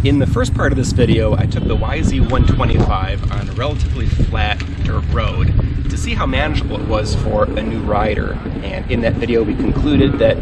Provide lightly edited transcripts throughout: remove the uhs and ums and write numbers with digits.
In the first part of this video, I took the YZ125 on a relatively flat dirt road to see how manageable it was for a new rider. And in that video we concluded that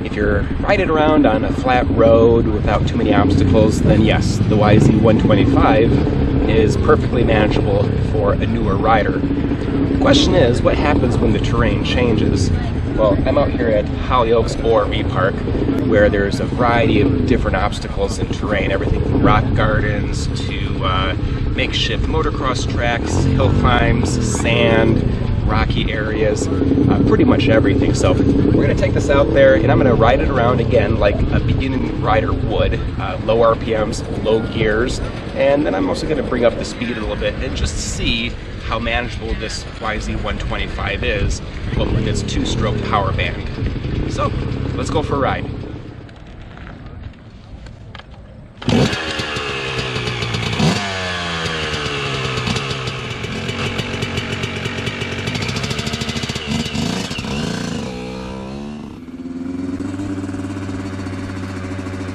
if you're riding around on a flat road without too many obstacles, then yes, the YZ125 is perfectly manageable for a newer rider. The question is, what happens when the terrain changes? Well, I'm out here at Hollyoaks ORV Park, where there's a variety of different obstacles in terrain, everything from rock gardens to makeshift motocross tracks, hill climbs, sand, rocky areas, pretty much everything. So we're going to take this out there and I'm going to ride it around again like a beginning rider would, low RPMs, low gears, and then I'm also going to bring up the speed a little bit and just see how manageable this YZ125 is, but with its two-stroke power band. So let's go for a ride.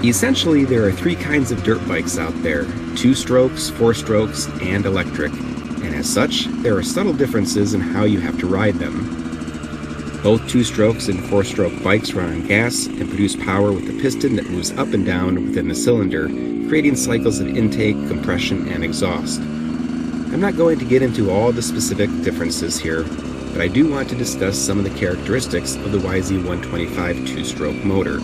Essentially, there are three kinds of dirt bikes out there: 2 strokes, 4 strokes, and electric. And as such, there are subtle differences in how you have to ride them. Both 2-strokes and 4-stroke bikes run on gas and produce power with a piston that moves up and down within the cylinder, creating cycles of intake, compression, and exhaust. I'm not going to get into all the specific differences here, but I do want to discuss some of the characteristics of the YZ125 2-stroke motor.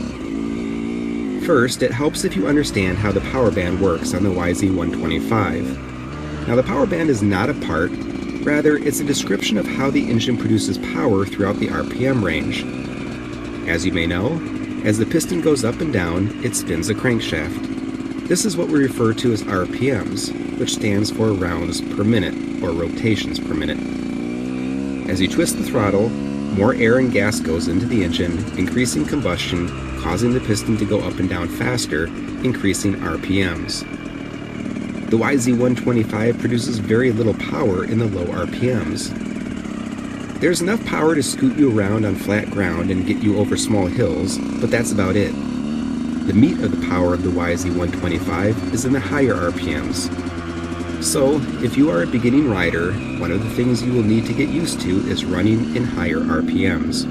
First, it helps if you understand how the power band works on the YZ125. Now, the power band is not a part, rather it's a description of how the engine produces power throughout the RPM range. As you may know, as the piston goes up and down, it spins a crankshaft. This is what we refer to as RPMs, which stands for rounds per minute, or rotations per minute. As you twist the throttle, more air and gas goes into the engine, increasing combustion, causing the piston to go up and down faster, increasing RPMs. The YZ125 produces very little power in the low RPMs. There's enough power to scoot you around on flat ground and get you over small hills, but that's about it. The meat of the power of the YZ125 is in the higher RPMs. So, if you are a beginning rider, one of the things you will need to get used to is running in higher RPMs.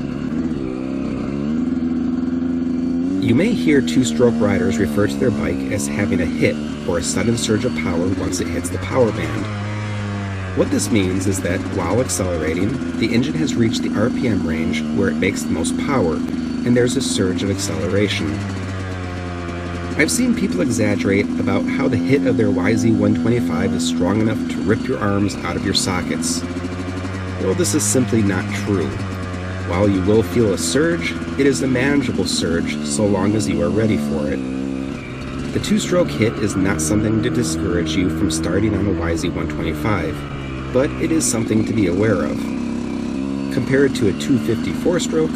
You may hear 2-stroke riders refer to their bike as having a hit, or a sudden surge of power once it hits the power band. What this means is that while accelerating, the engine has reached the RPM range where it makes the most power, and there's a surge of acceleration. I've seen people exaggerate about how the hit of their YZ125 is strong enough to rip your arms out of your sockets. Well, this is simply not true. While you will feel a surge, it is a manageable surge so long as you are ready for it. The 2-stroke hit is not something to discourage you from starting on a YZ125, but it is something to be aware of. Compared to a 254 stroke,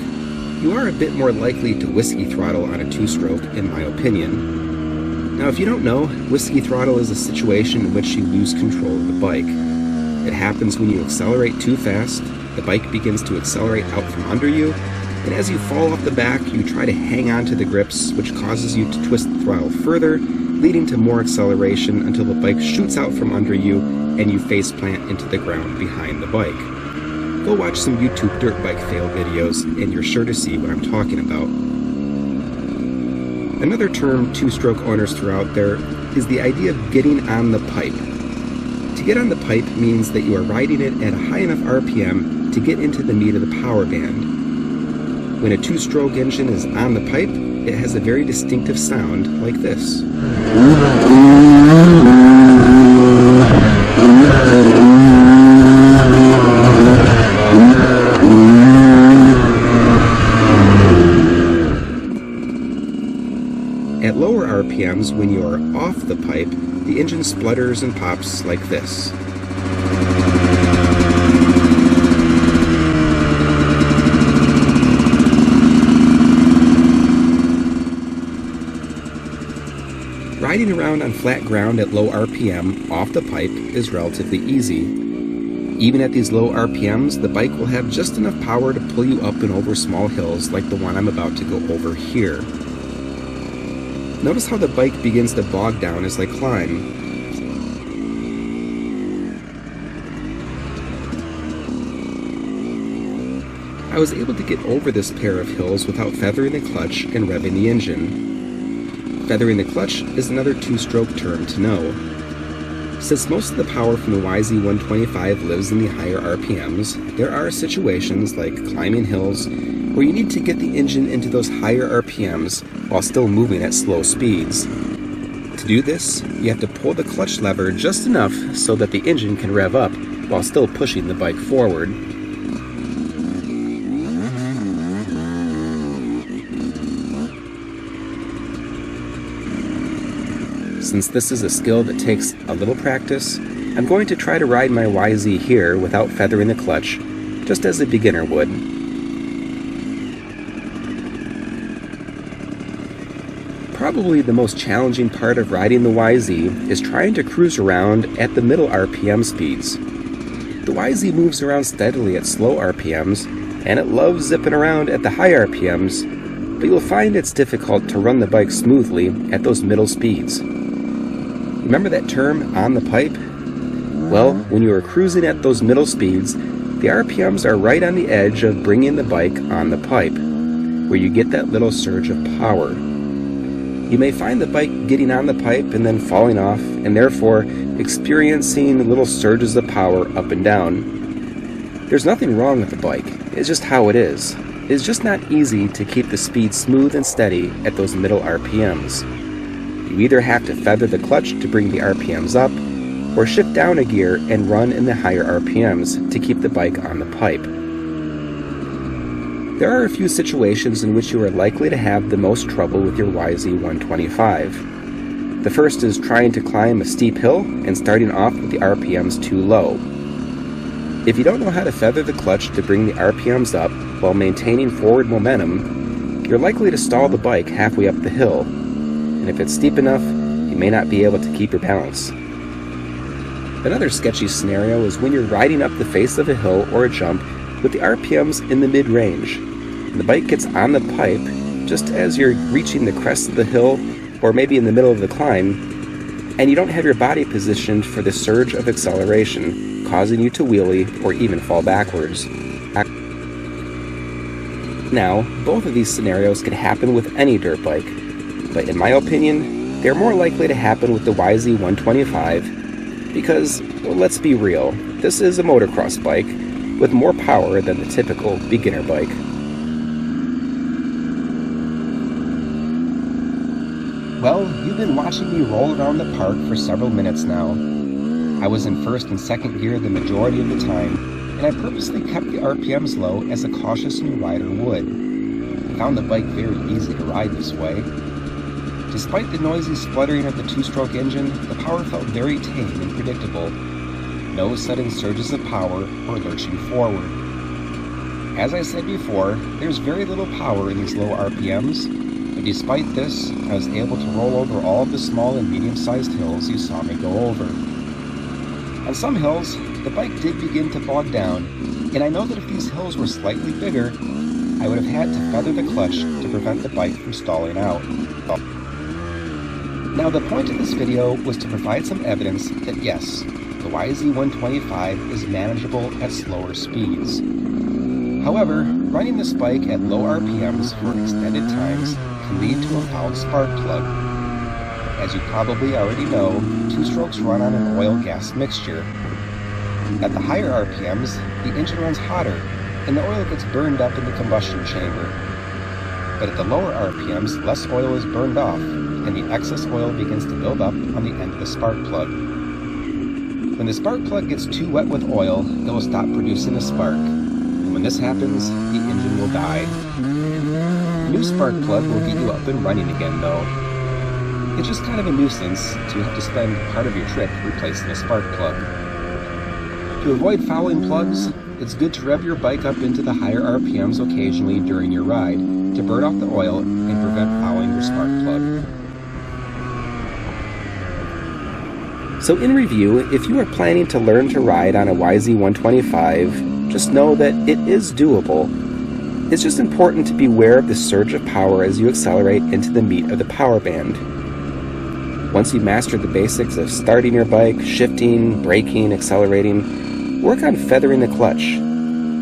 you are a bit more likely to whiskey throttle on a 2-stroke, in my opinion. Now, if you don't know, whiskey throttle is a situation in which you lose control of the bike. It happens when you accelerate too fast, the bike begins to accelerate out from under you, and as you fall off the back, you try to hang on to the grips, which causes you to twist the throttle further, leading to more acceleration until the bike shoots out from under you and you face plant into the ground behind the bike. Go watch some YouTube dirt bike fail videos and you're sure to see what I'm talking about. Another term 2-stroke owners throw out there is the idea of getting on the pipe. To get on the pipe means that you are riding it at a high enough RPM to get into the meat of the power band. When a 2-stroke engine is on the pipe, it has a very distinctive sound like this. At lower RPMs, when you are off the pipe, the engine splutters and pops like this. Riding around on flat ground at low RPM off the pipe is relatively easy. Even at these low RPMs, the bike will have just enough power to pull you up and over small hills like the one I'm about to go over here. Notice how the bike begins to bog down as I climb. I was able to get over this pair of hills without feathering the clutch and revving the engine. Feathering the clutch is another two-stroke term to know. Since most of the power from the YZ125 lives in the higher RPMs, there are situations like climbing hills where you need to get the engine into those higher RPMs while still moving at slow speeds. To do this, you have to pull the clutch lever just enough so that the engine can rev up while still pushing the bike forward. Since this is a skill that takes a little practice, I'm going to try to ride my YZ here without feathering the clutch, just as a beginner would. Probably the most challenging part of riding the YZ is trying to cruise around at the middle RPM speeds. The YZ moves around steadily at slow RPMs, and it loves zipping around at the high RPMs, but you'll find it's difficult to run the bike smoothly at those middle speeds. Remember that term, on the pipe? Well, when you are cruising at those middle speeds, the RPMs are right on the edge of bringing the bike on the pipe, where you get that little surge of power. You may find the bike getting on the pipe and then falling off, and therefore experiencing little surges of power up and down. There's nothing wrong with the bike, it's just how it is. It's just not easy to keep the speed smooth and steady at those middle RPMs. You either have to feather the clutch to bring the RPMs up, or shift down a gear and run in the higher RPMs to keep the bike on the pipe. There are a few situations in which you are likely to have the most trouble with your YZ125. The first is trying to climb a steep hill and starting off with the RPMs too low. If you don't know how to feather the clutch to bring the RPMs up while maintaining forward momentum, you're likely to stall the bike halfway up the hill. And if it's steep enough, you may not be able to keep your balance. Another sketchy scenario is when you're riding up the face of a hill or a jump with the RPMs in the mid-range. The bike gets on the pipe just as you're reaching the crest of the hill or maybe in the middle of the climb, and you don't have your body positioned for the surge of acceleration, causing you to wheelie or even fall backwards. Now, both of these scenarios could happen with any dirt bike, but in my opinion, they're more likely to happen with the YZ125 because, well, let's be real, this is a motocross bike with more power than the typical beginner bike. Well, you've been watching me roll around the park for several minutes now. I was in first and second gear the majority of the time, and I purposely kept the RPMs low as a cautious new rider would. I found the bike very easy to ride this way. Despite the noisy spluttering of the two-stroke engine, the power felt very tame and predictable. No sudden surges of power or lurching forward. As I said before, there's very little power in these low RPMs, but despite this, I was able to roll over all of the small and medium-sized hills you saw me go over. On some hills, the bike did begin to bog down, and I know that if these hills were slightly bigger, I would have had to feather the clutch to prevent the bike from stalling out. Now, the point of this video was to provide some evidence that yes, the YZ125 is manageable at slower speeds. However, running this bike at low RPMs for extended times can lead to a fouled spark plug. As you probably already know, two-strokes run on an oil-gas mixture. At the higher RPMs, the engine runs hotter, and the oil gets burned up in the combustion chamber. But at the lower RPMs, less oil is burned off, and the excess oil begins to build up on the end of the spark plug. When the spark plug gets too wet with oil, it will stop producing a spark. And when this happens, the engine will die. A new spark plug will get you up and running again though. It's just kind of a nuisance to have to spend part of your trip replacing a spark plug. To avoid fouling plugs, it's good to rev your bike up into the higher RPMs occasionally during your ride to burn off the oil and prevent fouling your spark plug. So in review, if you are planning to learn to ride on a YZ125, just know that it is doable. It's just important to be aware of the surge of power as you accelerate into the meat of the power band. Once you've mastered the basics of starting your bike, shifting, braking, accelerating, work on feathering the clutch.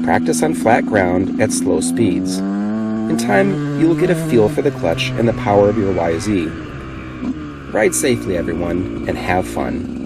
Practice on flat ground at slow speeds. In time, you will get a feel for the clutch and the power of your YZ. Ride safely, everyone, and have fun.